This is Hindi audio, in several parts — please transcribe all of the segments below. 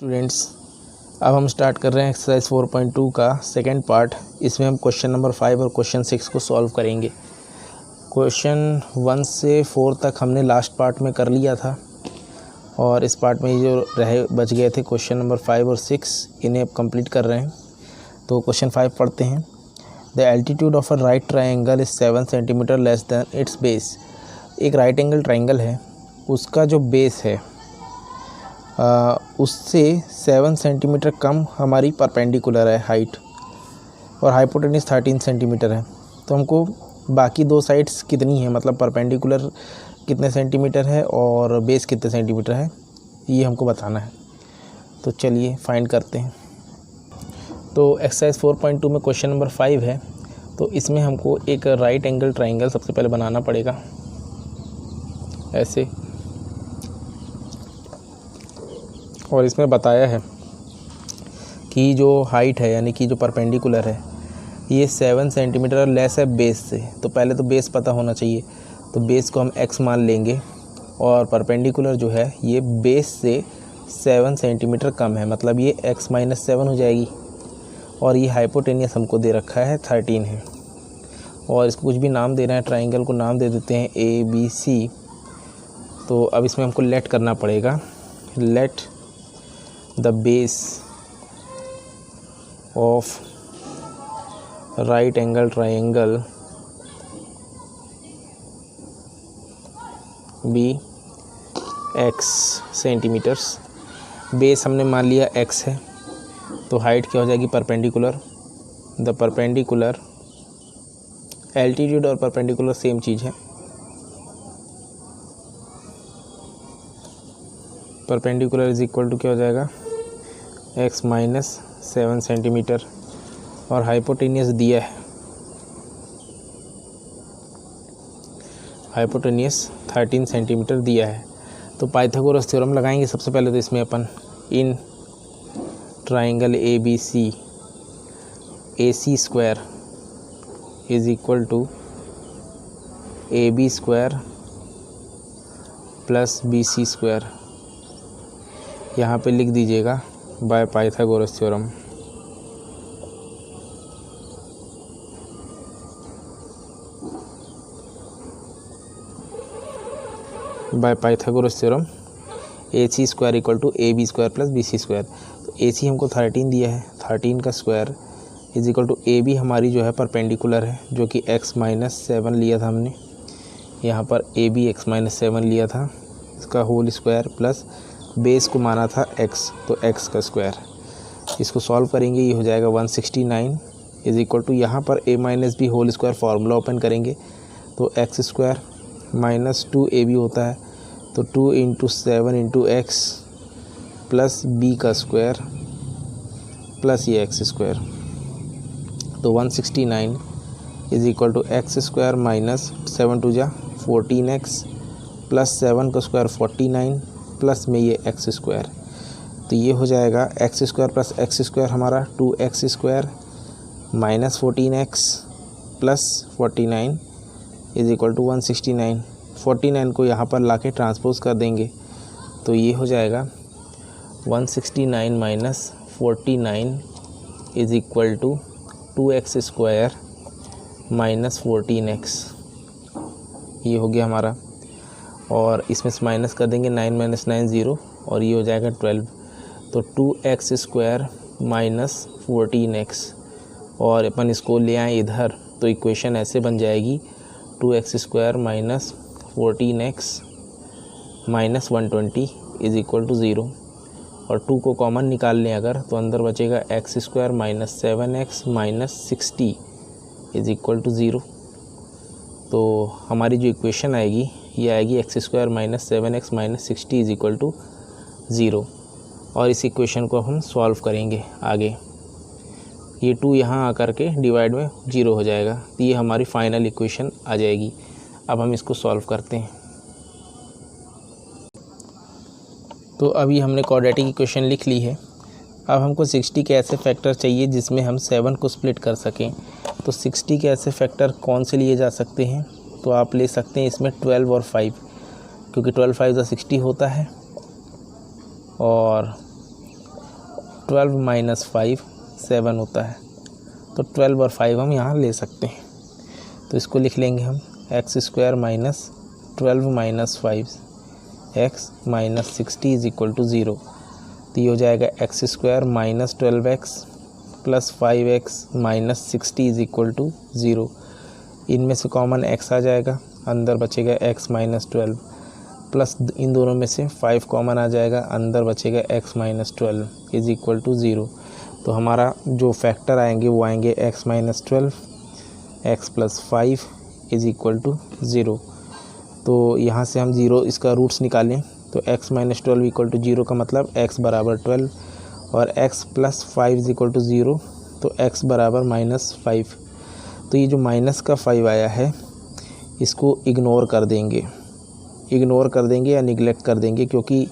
स्टूडेंट्स, अब हम स्टार्ट कर रहे हैं एक्सरसाइज 4.2 का सेकंड पार्ट। इसमें हम क्वेश्चन नंबर 5 और क्वेश्चन 6 को सॉल्व करेंगे। क्वेश्चन 1 से 4 तक हमने लास्ट पार्ट में कर लिया था और इस पार्ट में जो बच गए थे क्वेश्चन नंबर 5 और 6, इन्हें अब कंप्लीट कर रहे हैं। तो क्वेश्चन 5 पढ़ते हैं। The altitude of a right triangle is 7 centimetre less than it's base. एक राइट एंगल ट्राइंगल है, उसका जो बेस है उससे 7 सेंटीमीटर कम हमारी परपेंडिकुलर है हाइट, और हाइपोटेन्यूज 13 सेंटीमीटर है। तो हमको बाकी दो साइड्स कितनी है, मतलब परपेंडिकुलर कितने सेंटीमीटर है और बेस कितने सेंटीमीटर है, ये हमको बताना है। तो चलिए फाइंड करते हैं। तो एक्सरसाइज 4.2 में क्वेश्चन नंबर 5 है। तो इसमें हमको एक राइट एंगल ट्राइंगल सबसे पहले बनाना पड़ेगा ऐसे, और इसमें बताया है कि जो हाइट है यानी कि जो परपेंडिकुलर है ये 7 सेंटीमीटर लेस है बेस से। तो पहले तो बेस पता होना चाहिए, तो बेस को हम x मान लेंगे और परपेंडिकुलर जो है ये बेस से 7 सेंटीमीटर कम है, मतलब ये x - 7 हो जाएगी। और ये हाइपोटेनियस हमको दे रखा है 13 है, और इसको कुछ भी नाम देना है, ट्राइंगल को नाम दे देते हैं ABC। तो अब इसमें हमको लेट करना पड़ेगा, let the base of right angle triangle be x centimetres. Base हमने मान लिया x है, तो हाइट क्या हो जाएगी परपेंडिकुलर। द परपेंडिकुलर, एल्टीट्यूड और परपेंडिकुलर सेम चीज़ है। परपेंडिकुलर इज इक्वल टू क्या हो जाएगा x - 7 सेंटीमीटर, और हाइपोटेनियस दिया है, हाइपोटेनियस 13 सेंटीमीटर दिया है। तो पाइथागोरस थ्योरम लगाएंगे सबसे पहले। तो इसमें अपन in triangle ABC AC square is equal to AB square plus BC square, यहाँ पे लिख दीजिएगा by Pythagoras theorem. By Pythagoras theorem AC square equal to AB square plus BC square. तो AC हमको 13 दिया है, 13 का square is equal to AB हमारी जो है परपेंडिकुलर है, जो कि x - 7 लिया था हमने, यहाँ पर AB x - 7 लिया था, इसका होल स्क्वायर प्लस बेस को माना था x, तो x का स्क्वायर। इसको सॉल्व करेंगे, ये हो जाएगा 169 इज इक्वल टू, यहाँ पर a - b whole square formula open करेंगे तो x स्क्वायर माइनस 2ab होता है, तो 2 × 7 × x प्लस b का स्क्वायर प्लस ये x स्क्वायर। तो 169 is equal to x square minus 7 × 2 = 14x plus 7 का स्क्वायर 49 प्लस में ये x स्क्वायर। तो ये हो जाएगा x square plus x square हमारा 2x square minus 14x plus 49 is equal to 169। 49 को यहाँ पर लाके ट्रांसपोज कर देंगे, तो ये हो जाएगा 169 minus 49 is equal to 2x square minus 14x। ये हो गया हमारा, और इसमें से माइनस कर देंगे 9 - 9 0, और ये हो जाएगा 12। तो 2x स्क्वायर माइनस 14x, और अपन इसको ले आए इधर, तो इक्वेशन ऐसे बन जाएगी 2x square minus 14x minus 120 is equal to 0। और 2 को कॉमन निकाल लें अगर, तो अंदर बचेगा x square minus 7x minus 60 is equal to 0। तो हमारी जो इक्वेशन आएगी ये आएगी x square minus 7x minus 60 is equal to 0। और इस इक्वेशन को हम सॉल्व करेंगे आगे। ये 2 यहाँ आकर के डिवाइड में 0 हो जाएगा, तो ये हमारी फाइनल इक्वेशन आ जाएगी। अब हम इसको सॉल्व करते हैं। तो अभी हमने क्वाड्रेटिक इक्वेशन लिख ली है। अब हमको 60 के ऐसे फैक्टर चाहिए जिसमें हम 7 को स्प्लिट कर सकें। तो 60 के ऐसे फैक्टर कौन से लिए जा सकते हैं? तो आप ले सकते हैं इसमें 12 और 5, क्योंकि 12 5 60 होता है, और 12 माइनस 5 7 होता है, तो 12 और 5 हम यहाँ ले सकते हैं। तो इसको लिख लेंगे हम x square minus 12 minus 5 x minus 60 is equal to 0। तो ये हो जाएगा x square minus 12x plus 5x minus 60 is equal to 0। इनमें से कॉमन x आ जाएगा, अंदर बचेगा x माइनस 12 प्लस इन दोनों में से 5 कॉमन आ जाएगा, अंदर बचेगा x minus 12 is equal to 0। तो हमारा जो फैक्टर आएंगे वो आएंगे x minus 12 x plus 5 is equal to 0। तो यहाँ से हम 0 इसका रूट्स निकालें तो x माइनस 12 इक्वल टू 0 का मतलब x बराबर 12 और x plus 5 is equal to 0, तो x बराबर माइनस 5। तो ये जो माइनस का 5 आया है इसको इग्नोर कर देंगे या निगलेक्ट कर देंगे, क्योंकि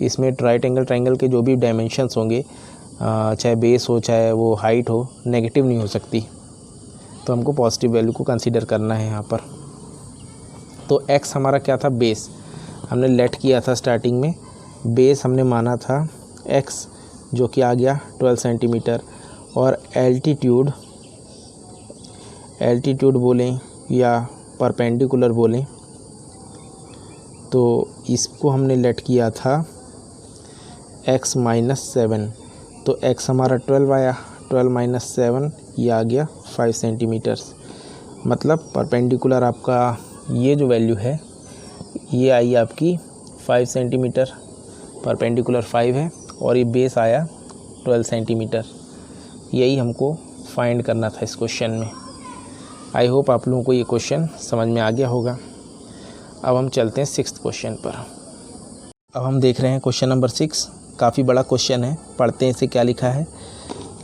इसमें ट्राइंगल के जो भी डायमेंशंस होंगे, चाहे बेस हो चाहे वो हाइट हो, नेगेटिव नहीं हो सकती। तो हमको पॉजिटिव वैल्यू को कंसीडर करना है यहाँ पर। तो x हमारा क्या था, बेस हमने लेट किया था स्टार्टिंग में, बेस हमने माना था x जो कि आ गया 12 सेंटीमीटर, और एल्टीट्यूड बोलें या परपेंडिकुलर बोलें तो इसको हमने लेट किया था x माइनस 7। तो x हमारा 12 आया, 12 माइनस 7 ये आ गया 5 सेंटीमीटर्स। मतलब परपेंडिकुलर आपका ये जो वैल्यू है ये आई आपकी 5 सेंटीमीटर, परपेंडिकुलर 5 है, और ये बेस आया 12 सेंटीमीटर। यही हमको फाइंड करना था इस क्वेश्चन में। आई होप आप लोगों को ये क्वेश्चन समझ में आ गया होगा। अब हम चलते हैं 6th क्वेश्चन पर। अब हम देख रहे हैं क्वेश्चन नंबर 6। काफ़ी बड़ा क्वेश्चन है, पढ़ते हैं इसे क्या लिखा है।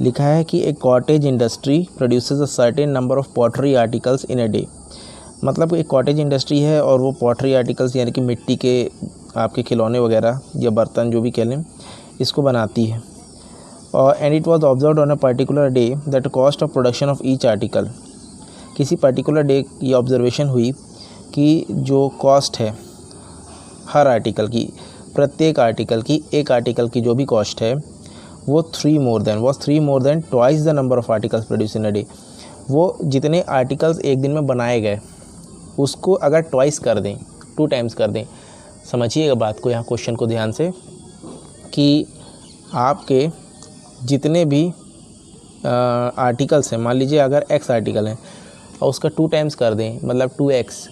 लिखा है कि एक cottage industry produces a certain number of pottery articles in a day. मतलब एक कॉटेज इंडस्ट्री है और वो पॉटरी आर्टिकल्स यानी कि मिट्टी के आपके खिलौने वगैरह या बर्तन जो भी कह लें, इसको बनाती है। और and it was observed on a particular day that cost of production of each article. किसी पर्टिकुलर डे ये ऑब्जर्वेशन हुई कि जो कॉस्ट है हर आर्टिकल की, प्रत्येक आर्टिकल की, एक आर्टिकल की जो भी कॉस्ट है वो 3 more than twice the number of articles produce in a day. वो जितने आर्टिकल्स एक दिन में बनाए गए उसको अगर ट्वाइस कर दें, 2 टाइम्स कर दें। समझिएगा बात को, यहाँ क्वेश्चन को ध्यान से, कि आपके जितने भी आर्टिकल्स हैं, मान लीजिए अगर x आर्टिकल है और उसका 2 टाइम्स कर दें मतलब 2x,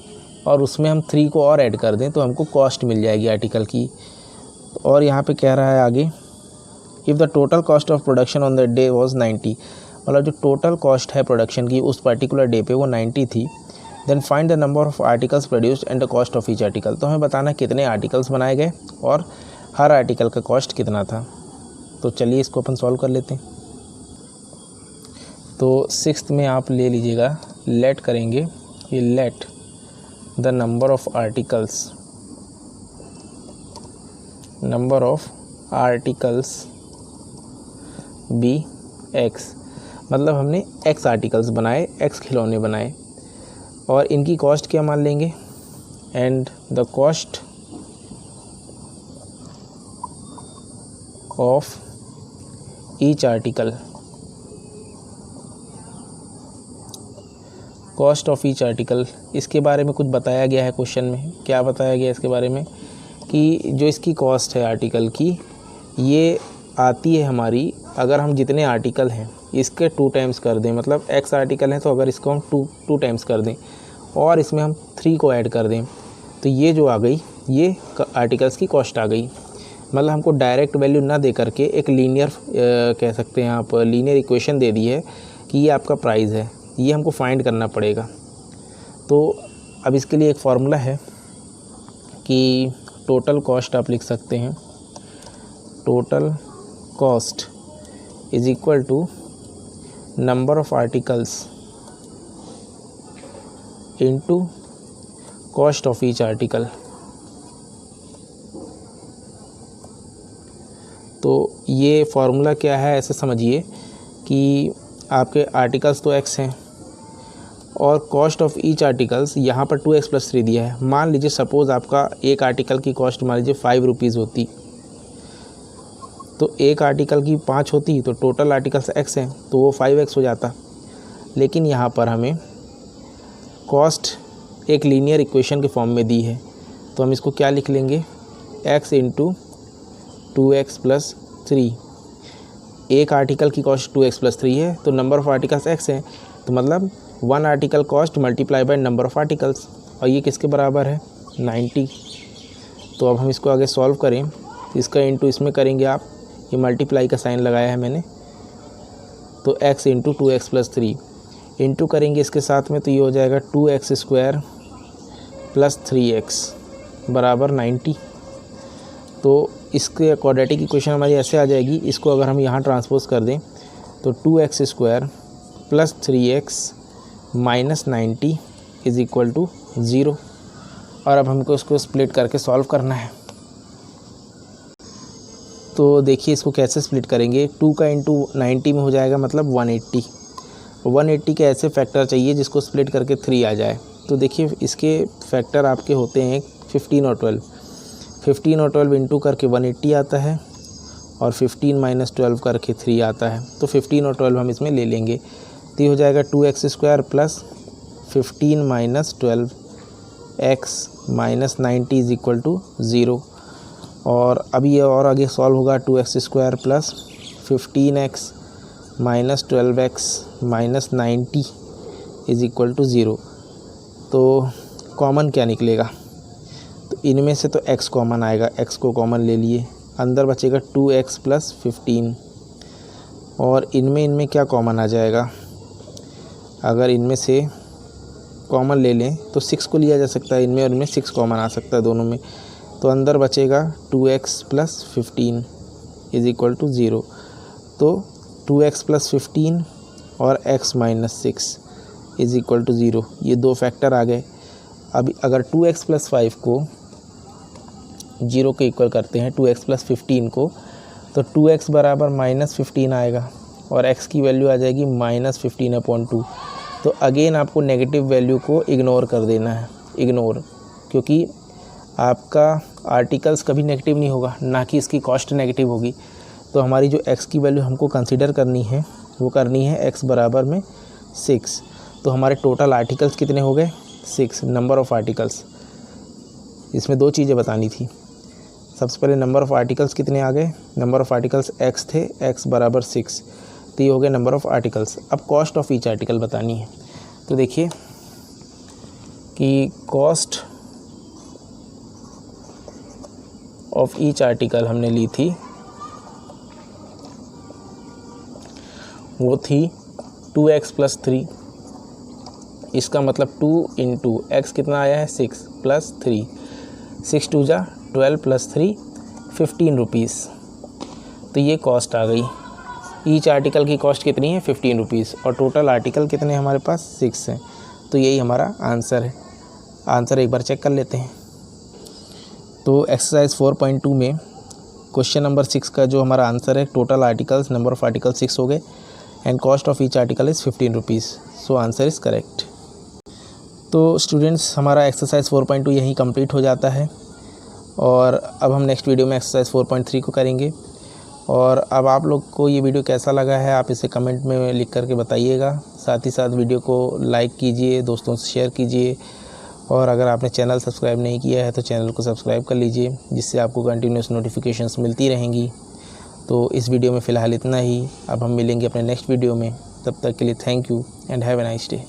और उसमें हम 3 को और ऐड कर दें तो हमको कॉस्ट मिल जाएगी आर्टिकल की। और यहाँ पे कह रहा है आगे, if the total cost of production on the day was 90, मतलब जो टोटल कॉस्ट है प्रोडक्शन की उस पर्टिकुलर डे पे वो 90 थी। Then find the number of articles produced and the cost of each article. तो हमें बताना कितने आर्टिकल्स बनाए गए और हर आर्टिकल का कॉस्ट कितना था। तो चलिए इसको अपन सॉल्व कर लेते हैं। तो 6th में आप ले लीजिएगा, लेट करेंगे, ये let the number of articles be x। मतलब हमने x आर्टिकल्स बनाए, x खिलौने बनाए, और इनकी कॉस्ट क्या मान लेंगे, and the cost of each article, cost of each article. इसके बारे में कुछ बताया गया है क्वेश्चन में। क्या बताया गया इसके बारे में, कि जो इसकी कॉस्ट है आर्टिकल की ये आती है हमारी, अगर हम जितने आर्टिकल हैं इसके 2 टाइम्स कर दें, मतलब x आर्टिकल हैं तो अगर इसको हम 2 टाइम्स कर दें और इसमें हम 3 को ऐड कर दें तो ये जो आ गई ये आर्टिकल्स की कॉस्ट आ गई। मतलब हमको डायरेक्ट वैल्यू ना दे करके एक लीनियर कह सकते हैं आप, लीनियर इक्वेशन दे दी है कि ये आपका प्राइस है, ये हमको फाइंड करना पड़ेगा। तो अब इसके लिए एक फार्मूला है कि टोटल कॉस्ट आप लिख सकते हैं, total cost is equal to number of articles into cost of each article. तो ये फार्मूला क्या है, ऐसे समझिए कि आपके आर्टिकल्स तो x हैं और कॉस्ट ऑफ ईच आर्टिकल्स यहाँ पर 2x + 3 दिया है। मान लीजिए सपोज़ आपका एक आर्टिकल की कॉस्ट मान लीजिए 5 रुपीज़ होती, तो एक आर्टिकल की 5 होती तो टोटल आर्टिकल्स x हैं तो वो 5x हो जाता। लेकिन यहाँ पर हमें कॉस्ट एक लीनियर इक्वेशन के फॉर्म में दी है, तो हम इसको क्या लिख लेंगे, x इंटू 2x प्लस 3। एक आर्टिकल की कॉस्ट 2x प्लस 3 है, तो नंबर ऑफ़ आर्टिकल्स x हैं, तो मतलब 1 article cost multiply by number of articles, और ये किसके बराबर है, 90। तो अब हम इसको आगे सॉल्व करें तो इसका इंटू इसमें करेंगे आप, ये मल्टीप्लाई का साइन लगाया है मैंने, तो x into 2x plus 3 into करेंगे इसके साथ में, तो ये हो जाएगा 2x स्क्वायर प्लस 3x बराबर 90। तो इसके क्वाड्रेटिक इक्वेशन हमारी ऐसे आ जाएगी, इसको अगर हम यहाँ ट्रांसपोज कर दें तो 2x square plus 3x minus 90 is equal to 0। और अब हमको इसको स्प्लिट करके सॉल्व करना है। तो देखिए इसको कैसे स्प्लिट करेंगे, 2 का इंटू 90 में हो जाएगा मतलब 180। 180 के ऐसे फैक्टर चाहिए जिसको स्प्लिट करके 3 आ जाए। तो देखिए इसके फैक्टर आपके होते हैं 15 और 12। 15 और 12 इंटू करके 180 आता है, और 15 माइनस 12 करके 3 आता है। तो 15 और 12 हम इसमें ले लेंगे, तो ये हो जाएगा 2x square plus 15 minus 12x minus 90 is equal to 0। और अभी ये और आगे सॉल्व होगा, 2x square plus 15x minus 12x minus 90 is equal to 0। तो कॉमन क्या निकलेगा, तो इनमें से तो x कॉमन आएगा, x को कॉमन ले लिए, अंदर बचेगा 2x प्लस 15। और इनमें क्या कॉमन आ जाएगा, अगर इनमें से कॉमन ले लें तो 6 को लिया जा सकता है इनमें, और इनमें 6 कॉमन आ सकता है दोनों में। तो अंदर बचेगा 2x plus 15 is equal to 0। तो 2x प्लस 15 और x minus 6 is equal to 0, ये दो फैक्टर आ गए। अभी अगर 2x प्लस 5 को 0 के इक्वल करते हैं, 2x प्लस 15 को, तो 2x बराबर माइनस 15 आएगा, और x की वैल्यू आ जाएगी माइनस 15/2। तो अगेन आपको नेगेटिव वैल्यू को इग्नोर कर देना है, इग्नोर, क्योंकि आपका आर्टिकल्स कभी नेगेटिव नहीं होगा, ना कि इसकी कॉस्ट नेगेटिव होगी। तो हमारी जो x की वैल्यू हमको कंसीडर करनी है वो करनी है x बराबर में 6। तो हमारे टोटल आर्टिकल्स कितने हो गए, 6, नंबर ऑफ़ आर्टिकल्स। इसमें दो चीज़ें बतानी थी, सबसे पहले नंबर ऑफ़ आर्टिकल्स कितने आ गए, नंबर ऑफ़ आर्टिकल्स x थे, x बराबर 6, तो ये हो गए नंबर ऑफ़ आर्टिकल्स। अब कॉस्ट ऑफ़ ईच आर्टिकल बतानी है। तो देखिए कि कॉस्ट ऑफ ईच आर्टिकल हमने ली थी, वो थी 2x प्लस 3। इसका मतलब 2 इंटू एक्स कितना आया है, 6 प्लस 3, 6 2 जा 12 प्लस 3 15 रुपीज़। तो ये कॉस्ट आ गई। ईच आर्टिकल की कॉस्ट कितनी है, 15 रुपीज़, और टोटल आर्टिकल कितने हमारे पास, 6 हैं। तो यही हमारा आंसर है। आंसर एक बार चेक कर लेते हैं। तो एक्सरसाइज 4.2 में क्वेश्चन नंबर 6 का जो हमारा आंसर है, total articles, number of article 6 हो गए, and cost of each article is 15 rupees. So answer is correct. तो स्टूडेंट्स हमारा एक्सरसाइज 4.2 यहीं कंप्लीट हो जाता है, और अब हम नेक्स्ट वीडियो में एक्सरसाइज 4.3 को करेंगे। और अब आप लोग को ये वीडियो कैसा लगा है आप इसे कमेंट में लिख करके बताइएगा। साथ ही साथ वीडियो को लाइक कीजिए, दोस्तों से शेयर कीजिए, और अगर आपने चैनल सब्सक्राइब नहीं किया है तो चैनल को सब्सक्राइब कर लीजिए, जिससे आपको कंटिन्यूस नोटिफिकेशंस मिलती रहेंगी। तो इस वीडियो में फ़िलहाल इतना ही। अब हम मिलेंगे अपने नेक्स्ट वीडियो में, तब तक के लिए thank you and have a nice day.